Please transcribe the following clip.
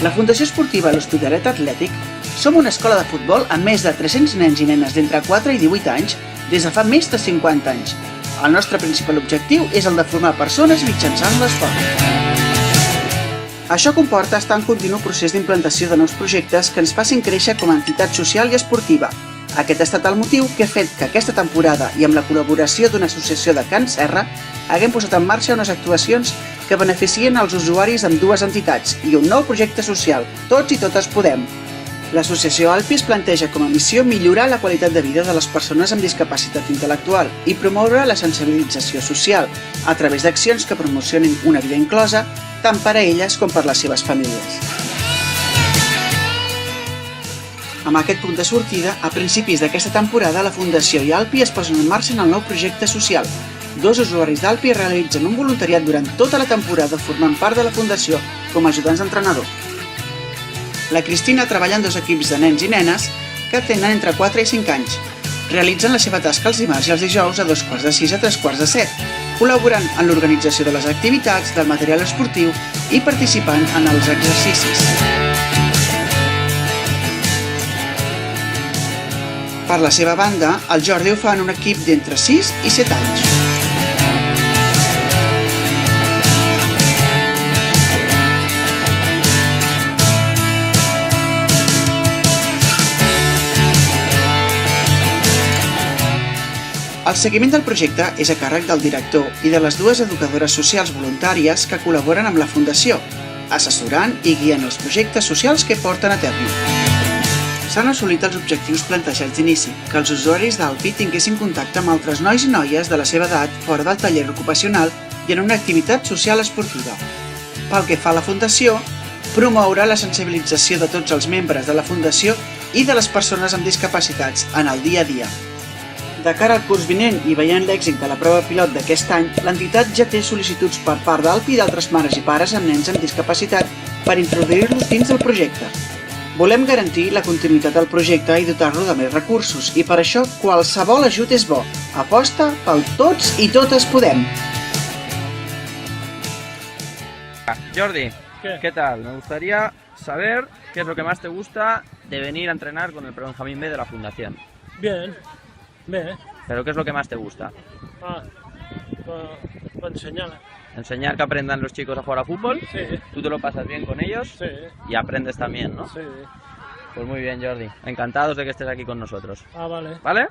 La Fundació Esportiva L'Hospitalet Atlètic som una escola de futbol amb més de 300 nens i nenes d'entre 4 i 18 anys des de fa més de 50 anys. El nostre principal objectiu és el de formar persones mitjançant l'esport. Això comporta estar en continu procés d'implantació de nous projectes que ens facin créixer com a entitat social i esportiva. Aquest ha estat el motiu que ha fet que aquesta temporada i amb la col·laboració d'una associació de Can Serra haguem posat en marxa unes actuacions que beneficien els usuaris amb dues entitats i un nou projecte social, Tots i Totes Podem. L'associació Alpi es planteja com a missió millorar la qualitat de vida de les persones amb discapacitat intel·lectual i promoure la sensibilització social a través d'accions que promocionin una vida inclosa tant per a elles com per les seves famílies. Amb aquest punt de sortida, a principis d'aquesta temporada, la Fundació i Alpi es posen en marxa en el nou projecte social. Dos usuaris d'Alpi realitzen un voluntariat durant tota la temporada formant part de la Fundació com a ajudants d'entrenador. La Cristina treballa en dos equips de nens i nenes que tenen entre 4 i 5 anys. Realitzen la seva tasca els dimarts i els dijous a 5:45 a 6:45, col·laborant en l'organització de les activitats, del material esportiu i participant en els exercicis. Per la seva banda, el Jordi ho fa en un equip d'entre 6 i 7 anys. El seguiment del projecte és a càrrec del director i de les dues educadores socials voluntàries que col·laboren amb la Fundació, assessorant i guiant els projectes socials que porten a terme. S'han assolit els objectius plantejats d'inici, que els usuaris d'Alpi tinguessin contacte amb altres nois i noies de la seva edat fora del taller ocupacional i en una activitat social esportiva. Pel que fa a la Fundació, promoure la sensibilització de tots els membres de la Fundació i de les persones amb discapacitats en el dia a dia. De cara al curs vinent i veient l'èxit de la prova pilot d'aquest any, l'entitat ja té sol·licituds per part d'Alpi i d'altres mares i pares amb nens amb discapacitat per introduir-los dins del projecte. Volem garantir la continuïtat del projecte i dotar-lo de més recursos i per això qualsevol ajut és bo. Aposta pel Tots i Totes Podem. Jordi, ¿qué tal? Me gustaría saber qué es lo que más te gusta de venir a entrenar con el Benjamín B de la Fundación. Bien, bien. ¿Pero qué es lo que más te gusta? Enseñar. ¿Enseñar que aprendan los chicos a jugar a fútbol? Sí. ¿Tú te lo pasas bien con ellos? Sí. Y aprendes también, ¿no? Sí. Pues muy bien, Jordi. Encantados de que estés aquí con nosotros. Vale. ¿Vale?